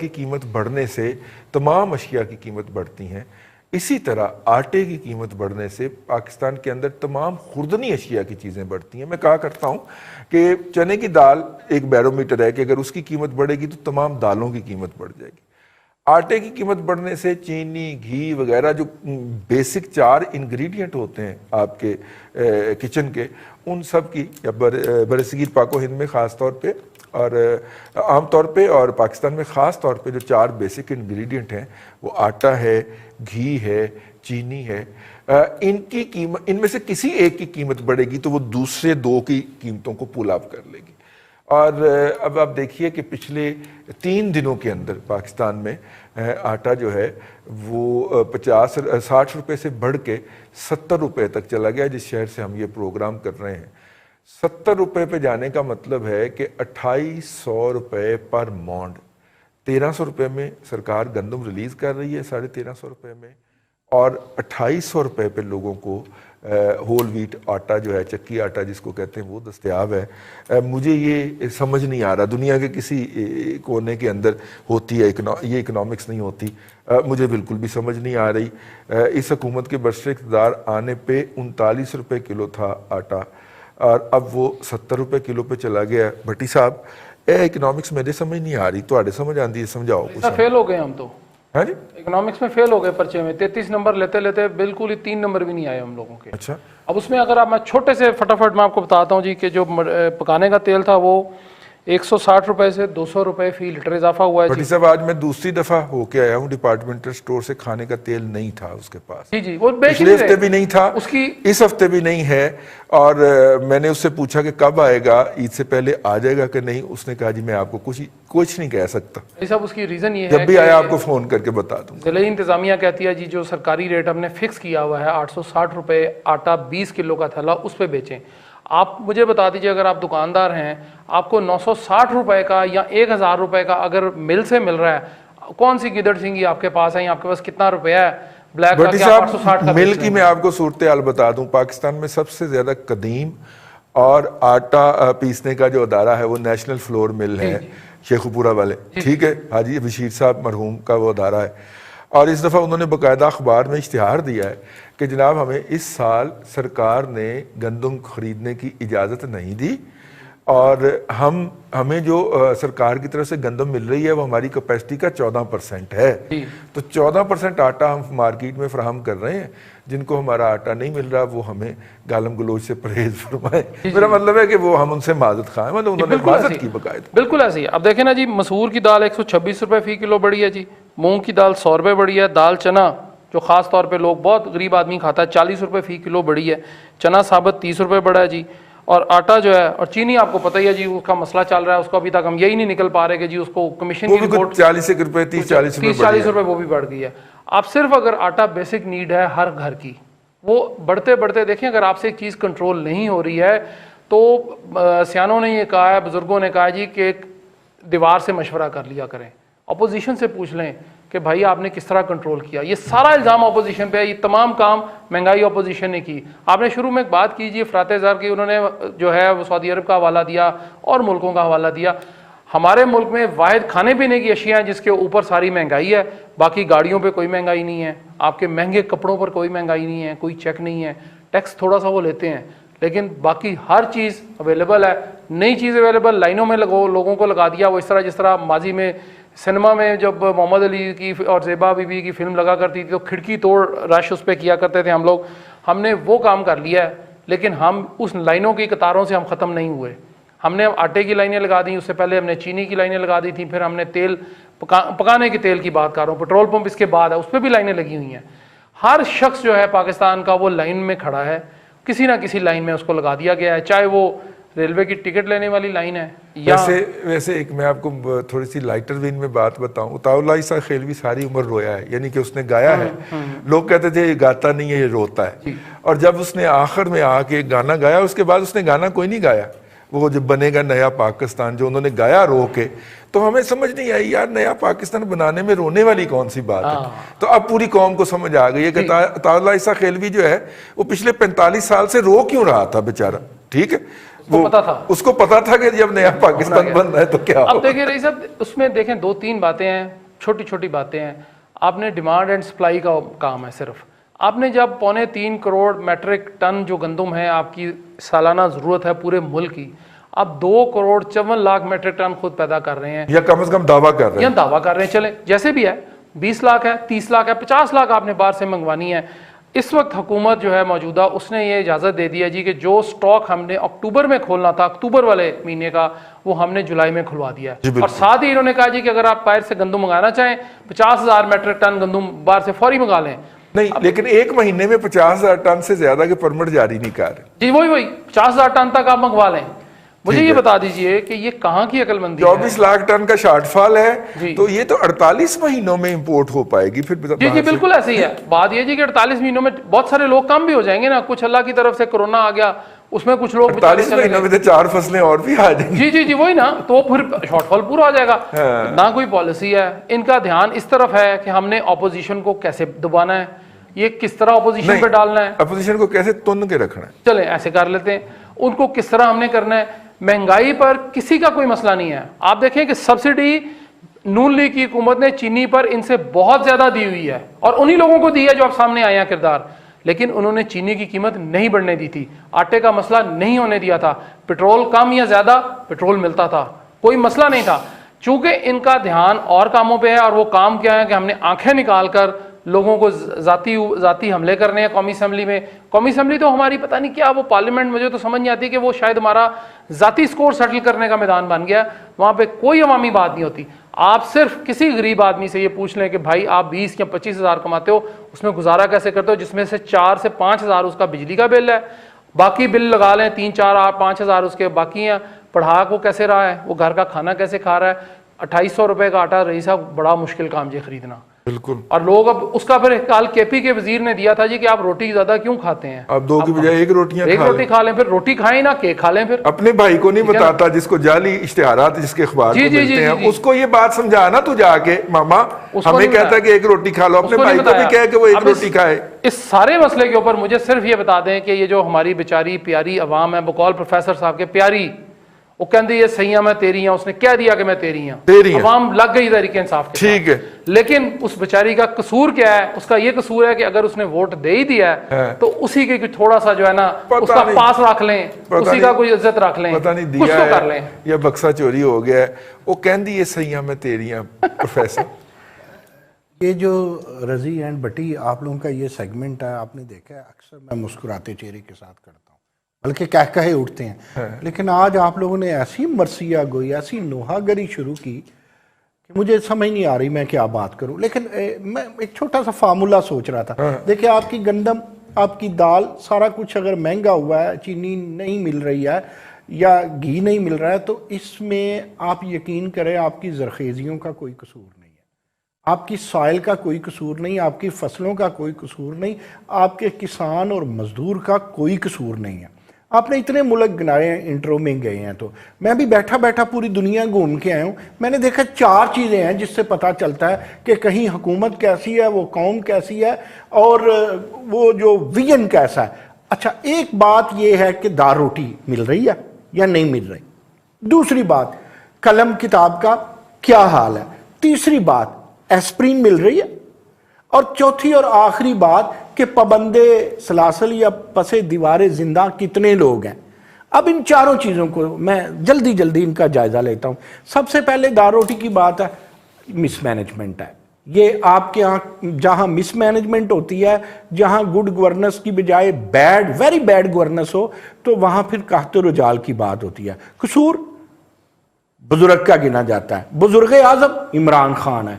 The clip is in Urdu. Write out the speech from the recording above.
کی قیمت بڑھنے سے تمام اشیاء کی قیمت بڑھتی ہیں، اسی طرح آٹے کی قیمت بڑھنے سے پاکستان کے اندر تمام خوردنی اشیاء کی چیزیں بڑھتی ہیں۔ میں کہا کرتا ہوں کہ چنے کی دال ایک بیرومیٹر ہے کہ اگر اس کی قیمت بڑھے گی تو تمام دالوں کی قیمت بڑھ جائے گی۔ آٹے کی قیمت بڑھنے سے چینی، گھی وغیرہ جو بیسک 4 انگریڈینٹ ہوتے ہیں آپ کے کچن کے، ان سب کی برصغیر پاک و ہند میں خاص طور پہ اور عام طور پہ اور پاکستان میں خاص طور پہ جو 4 بیسک انگریڈینٹ ہیں وہ آٹا ہے، گھی ہے، چینی ہے، ان کی قیمت، ان میں سے کسی ایک کی قیمت بڑھے گی تو وہ دوسرے 2 کی قیمتوں کو پول اپ کر لے گی۔ اور اب آپ دیکھیے کہ پچھلے 3 دنوں کے اندر پاکستان میں آٹا جو ہے وہ 60 روپے سے بڑھ کے 70 روپے تک چلا گیا، جس شہر سے ہم یہ پروگرام کر رہے ہیں۔ 70 روپے پہ جانے کا مطلب ہے کہ 2800 روپے پر مونڈ، 1300 روپے میں سرکار گندم ریلیز کر رہی ہے، 1350 روپے میں، اور 2800 روپے پہ لوگوں کو ہول ویٹ آٹا جو ہے، چکی آٹا جس کو کہتے ہیں، وہ دستیاب ہے۔ مجھے یہ سمجھ نہیں آ رہا، دنیا کے کسی کونے کے اندر ہوتی ہے یہ اکنامکس نہیں ہوتی، مجھے بالکل بھی سمجھ نہیں آ رہی۔ اس حکومت کے برسر اقتدار آنے پہ 39 روپے کلو تھا آٹا، اور اب وہ 70 روپے کلو پہ چلا گیا۔ بھٹی صاحب، اکنامکس میرے سمجھ نہیں آ رہی، تواڈے سمجھ آندی ہے، سمجھاؤ کچھ۔ فیل ہو گئے ہم تو، ہاں جی، اکنامکس میں فیل ہو گئے پرچے میں، 33 نمبر لیتے لیتے بالکل ہی 3 نمبر بھی نہیں آئے ہم لوگوں کے۔ اچھا، اب اس میں اگر آپ، میں چھوٹے سے فٹافٹ میں آپ کو بتاتا ہوں جی کہ جو پکانے کا تیل تھا وہ 160 روپے سے 200 روپے فی لیٹر اضافہ ہوا ہے بھٹی جی۔ صاحب آج میں دوسری دفعہ ہو کے آیا ہوں، ڈپارٹمنٹل سٹور سے کھانے کا تیل نہیں تھا اس کے پاس، جی وہ پچھلے ہفتے بھی نہیں تھا، اس کی اس ہفتے بھی نہیں ہے، اور میں نے اس سے پوچھا کہ کب آئے گا، عید سے پہلے آ جائے گا کہ نہیں، اس نے کہا جی میں آپ کو کچھ نہیں کہہ سکتا، صاحب اس کی ریزن یہ ہے جب بھی آیا آپ کو فون کر کے بتا دوں گا۔ ضلعی انتظامیہ کہتی ہے جی جو سرکاری ریٹ ہم نے فکس کیا ہوا ہے 860 روپے آٹا 20 کلو کا تھیلا، اس پہ بیچیں۔ آپ مجھے بتا دیجئے اگر آپ دکاندار ہیں، آپ کو 960 روپے کا یا 1000 روپے کا اگر مل سے مل رہا ہے، کون سی گدڑ سنگھی آپ کے پاس ہے، یا آپ کے پاس کتنا روپیہ ہے بلیک کا بھٹی کہ آپ 860 کا صاحب، مل بیچ کی لیں؟ میں آپ کو صورتحال بتا دوں، پاکستان میں سب سے زیادہ قدیم اور آٹا پیسنے کا جو ادارہ ہے وہ نیشنل فلور مل ہے شیخو پورہ والے، ٹھیک ہے، حاجی بشیر صاحب مرحوم کا وہ ادارہ ہے، اور اس دفعہ انہوں نے باقاعدہ اخبار میں اشتہار دیا ہے کہ جناب ہمیں اس سال سرکار نے گندم خریدنے کی اجازت نہیں دی، اور ہمیں جو سرکار کی طرف سے گندم مل رہی ہے وہ ہماری کیپیسٹی کا 14% ہے، تو 14% آٹا ہم مارکیٹ میں فراہم کر رہے ہیں، جن کو ہمارا آٹا نہیں مل رہا وہ ہمیں گالم گلوچ سے پرہیز فرمائے۔ میرا مطلب ہے کہ وہ ہم ان سے معذرت خواہ ہیں، مطلب انہوں نے معذرت کی باقاعدہ۔ بالکل ایسے ہی۔ اب دیکھیں نا جی، مسور کی دال 126 روپے فی کلو بڑھی ہے جی، مونگ کی دال 100 روپے بڑھی ہے، دال چنا جو خاص طور پہ لوگ بہت غریب آدمی کھاتا ہے 40 روپے فی کلو بڑھی ہے، چنا ثابت 30 روپے بڑھا ہے جی، اور آٹا جو ہے، اور چینی آپ کو پتہ ہی ہے جی اس کا مسئلہ چل رہا ہے، اس کو ابھی تک ہم یہی نہیں نکل پا رہے کہ جی اس کو کمیشن کی رپورٹ 40 روپے 30-40 روپے وہ بھی بڑھ گئی ہے۔ آپ صرف اگر آٹا بیسک نیڈ ہے ہر گھر کی، وہ بڑھتے بڑھتے دیکھیں اگر آپ سے ایک چیز کنٹرول نہیں ہو رہی ہے تو سیانوں نے یہ کہا ہے، بزرگوں نے کہا جی کہ ایک دیوار سے مشورہ کر لیا کریں، اپوزیشن سے پوچھ لیں کہ بھائی آپ نے کس طرح کنٹرول کیا۔ یہ سارا الزام اپوزیشن پہ ہے، یہ تمام کام مہنگائی اپوزیشن نے کی۔ آپ نے شروع میں ایک بات کیجیے افراط زر کی، انہوں نے جو ہے وہ سعودی عرب کا حوالہ دیا اور ملکوں کا حوالہ دیا۔ ہمارے ملک میں واحد کھانے پینے کی اشیاء ہیں جس کے اوپر ساری مہنگائی ہے، باقی گاڑیوں پہ کوئی مہنگائی نہیں ہے، آپ کے مہنگے کپڑوں پر کوئی مہنگائی نہیں ہے، کوئی چیک نہیں ہے، ٹیکس تھوڑا سا وہ لیتے ہیں، لیکن باقی ہر چیز اویلیبل ہے، نئی چیز اویلیبل، لائنوں میں لوگوں کو لگا دیا وہ اس طرح جس طرح ماضی میں سنیما میں جب محمد علی کی اور زیبا بی بی کی فلم لگا کرتی تھی تو کھڑکی توڑ رش اس پہ کیا کرتے تھے ہم لوگ، ہم نے وہ کام کر لیا ہے، لیکن ہم اس لائنوں کی قطاروں سے ہم ختم نہیں ہوئے۔ ہم نے آٹے کی لائنیں لگا دیں، اس سے پہلے ہم نے چینی کی لائنیں لگا دی تھیں، پھر ہم نے تیل پکانے کے تیل کی بات کر رہا ہوں، پٹرول پمپ اس کے بعد ہے، اس پہ بھی لائنیں لگی ہوئی ہیں۔ ہر شخص جو ہے پاکستان کا وہ لائن میں کھڑا ہے، کسی نہ کسی لائن میں اس کو لگا دیا گیا ہے، چاہے وہ ریلوے کی ٹکٹ لینے والی لائن ہے یا ویسے ایک میں آپ کو تھوڑی سی لائٹر وین میں بات بتاؤں، عطاء اللہ عیسیٰ خیلوی ساری عمر رویا ہے، یعنی کہ اس نے گایا ہے، لوگ کہتے تھے یہ گاتا نہیں ہے یہ روتا ہے، اور جب اس نے آخر میں آ کے گانا گایا اس کے بعد اس نے گانا کوئی نہیں گایا، وہ جب بنے گا نیا پاکستان جو انہوں نے گایا رو کے، تو ہمیں سمجھ نہیں آئی یار نیا پاکستان بنانے میں رونے والی کون سی بات ہے۔ تو اب پوری قوم کو سمجھ آ گئی ہے کہ عطاء اللہ عیسیٰ خیلوی جو ہے وہ پچھلے 45 سال سے رو کیوں رہا تھا بیچارہ، ٹھیک ہے، کو پتا تھا, اس کو پتا تھا کہ جب نیا پاکستان بن رہا ہے تو کیا. اب دیکھیں رئیس صاحب, اس میں دیکھیں 2-3 باتیں ہیں, چھوٹی چھوٹی باتیں ہیں. آپ نے ڈیمانڈ اینڈ سپلائی کا کام ہے صرف. آپ نے جب 3.25 کروڑ میٹرک ٹن جو گندم ہے آپ کی سالانہ ضرورت ہے پورے ملک کی, آپ 2 کروڑ 54 لاکھ میٹرک ٹن خود پیدا کر رہے ہیں, یا کم از کم دعویٰ کر رہے ہیں, یا دعویٰ کر رہے ہیں, چلیں جیسے بھی ہے 20 لاکھ ہے, 30 لاکھ ہے, 50 لاکھ آپ نے باہر سے منگوانی ہے. اس وقت حکومت جو ہے موجودہ, اس نے یہ اجازت دے دی ہے جی کہ جو سٹاک ہم نے اکتوبر میں کھولنا تھا, اکتوبر والے مہینے کا, وہ ہم نے جولائی میں کھلوا دیا ہے. اور ساتھ ہی انہوں نے کہا جی کہ اگر آپ باہر سے گندم منگانا چاہیں 50,000 میٹرک ٹن گندم باہر سے فوری منگا لیں. نہیں لیکن ایک مہینے میں 50,000 ٹن سے زیادہ کے پرمٹ جاری نہیں کر رہے جی, وہی 50,000 ٹن تک آپ منگوا لیں. مجھے یہ بتا دیجئے کہ یہ کہاں کی عقل مندی ہے. 24 لاکھ ٹن کا شارٹ فال ہے, تو یہ تو 48 مہینوں میں امپورٹ ہو پائے گی پھر. جی بالکل ایسے ہی ہے. بات یہ جی کہ 48 مہینوں میں بہت سارے لوگ کم بھی ہو جائیں گے نا, کچھ اللہ کی طرف سے کرونا آ گیا, اس میں کچھ لوگ 48 مہینوں میں 4 فصلیں اور بھی آ جائیں گی. جی وہی نا, تو پھر شارٹ فال پورا ہو جائے گا. نہ کوئی پالیسی ہے, ان کا دھیان اس طرف ہے کہ ہم نے اپوزیشن کو کیسے دبانا ہے, یہ کس طرح اپوزیشن پہ ڈالنا ہے, اپوزیشن کو کیسے تن کے رکھنا ہے. چلیں ایسے کر لیتے ہیں, ان کو کس طرح ہم نے کرنا ہے. مہنگائی پر کسی کا کوئی مسئلہ نہیں ہے. آپ دیکھیں کہ سبسڈی نون لیگ کی حکومت نے چینی پر ان سے بہت زیادہ دی ہوئی ہے, اور انہی لوگوں کو دی ہے جو اب سامنے آئے ہیں کردار, لیکن انہوں نے چینی کی قیمت نہیں بڑھنے دی تھی. آٹے کا مسئلہ نہیں ہونے دیا تھا, پٹرول کم یا زیادہ پٹرول ملتا تھا, کوئی مسئلہ نہیں تھا. چونکہ ان کا دھیان اور کاموں پہ ہے, اور وہ کام کیا ہے کہ ہم نے آنکھیں نکال کر لوگوں کو ذاتی حملے کرنے ہیں قومی اسمبلی میں. قومی اسمبلی تو ہماری پتہ نہیں کیا, وہ پارلیمنٹ مجھے تو سمجھ نہیں آتی کہ وہ شاید ہمارا ذاتی سکور سیٹل کرنے کا میدان بن گیا. وہاں پہ کوئی عوامی بات نہیں ہوتی. آپ صرف کسی غریب آدمی سے یہ پوچھ لیں کہ بھائی آپ 20 یا 25,000 کماتے ہو, اس میں گزارا کیسے کرتے ہو, جس میں سے 4 سے 5,000 اس کا بجلی کا بل ہے, باقی بل لگا لیں 3, 4, 5,000 اس کے باقی ہیں. پڑھا کو کیسے رہا ہے, وہ گھر کا کھانا کیسے کھا رہا ہے. 2,500 روپے کا آٹا رئیس صاحب بڑا مشکل کام جی خریدنا. بالکل. اور لوگ اب اس کا پھر کال کے پی کے وزیر نے دیا تھا جی کہ آپ روٹی زیادہ کیوں کھاتے ہیں, آپ 2 کی بجائے 1 روٹی کھا لیں, پھر روٹی کھائیں نا کیک کھا لیں. پھر اپنے بھائی کو نہیں بتاتا جس کو جعلی اشتہارات جس کے اخبار کو ملتے ہیں, اس کو یہ بات سمجھانا تو جا کے ماما ہمیں کہتا ہے کہ 1 روٹی کھا لو, اپنے بھائی کو بھی کہے کہ وہ 1 روٹی کھائے. اس سارے مسئلے کے اوپر مجھے صرف یہ بتا دیں کہ یہ جو ہماری بیچاری پیاری عوام ہے, بقول پروفیسر صاحب کے پیاری, وہ کہندے یہ سیاں میں تیری ہیں, اس نے کہہ دیا کہ میں تیری ہوں, عوام لگ گئی تحریک انصاف کے, ٹھیک ہے. لیکن اس بیچاری کا قصور کیا ہے, اس کا یہ قصور ہے کہ اگر اس نے ووٹ دے ہی دیا ہے تو اسی کے تھوڑا سا جو ہے نا اس کا پاس رکھ لیں, اسی کا کوئی عزت رکھ لیں, کچھ تو کر لیں. یا بکسا چوری ہو گیا ہے, وہ کہندی یہ سیاں میں تیری ہیں. پروفیسر یہ جو رضی اینڈ بٹی آپ لوگوں کا یہ سیگمنٹ ہے, آپ نے دیکھا ہے اکثر میں مسکراتے چہرے کے ساتھ کرتا ہوں, بلکہ کہے اٹھتے ہیں. لیکن آج آپ لوگوں نے ایسی مرثیہ گوئی, ایسی نوحہ گری شروع کی کہ مجھے سمجھ نہیں آ رہی میں کیا بات کروں. لیکن میں ایک چھوٹا سا فارمولہ سوچ رہا تھا. دیکھیں آپ کی گندم, آپ کی دال, سارا کچھ اگر مہنگا ہوا ہے, چینی نہیں مل رہی ہے یا گھی نہیں مل رہا ہے, تو اس میں آپ یقین کریں آپ کی زرخیزیوں کا کوئی قصور نہیں ہے, آپ کی سائل کا کوئی قصور نہیں, آپ کی فصلوں کا کوئی قصور نہیں, آپ کے کسان اور مزدور کا کوئی قصور نہیں ہے. آپ نے اتنے ملک گنائے ہیں, انٹرو میں گئے ہیں, تو میں بھی بیٹھا بیٹھا پوری دنیا گھوم کے آیا ہوں. میں نے دیکھا 4 چیزیں ہیں جس سے پتہ چلتا ہے کہ کہیں حکومت کیسی ہے, وہ قوم کیسی ہے, اور وہ جو ویژن کیسا ہے. اچھا, ایک بات یہ ہے کہ دال روٹی مل رہی ہے یا نہیں مل رہی. دوسری بات, قلم کتاب کا کیا حال ہے. تیسری بات, ایسپرین مل رہی ہے. اور چوتھی اور آخری بات کہ پابندے سلاسل یا پس دیوار زندہ کتنے لوگ ہیں. اب ان 4 چیزوں کو میں جلدی ان کا جائزہ لیتا ہوں. سب سے پہلے دال روٹی کی بات ہے, مس مینجمنٹ ہے. یہ آپ کے ہاں جہاں مس مینجمنٹ ہوتی ہے, جہاں گڈ گورننس کی بجائے ویری بیڈ گورننس ہو, تو وہاں پھر قحط و رجال کی بات ہوتی ہے. قصور بزرگ کا گنا جاتا ہے. بزرگ اعظم عمران خان ہے.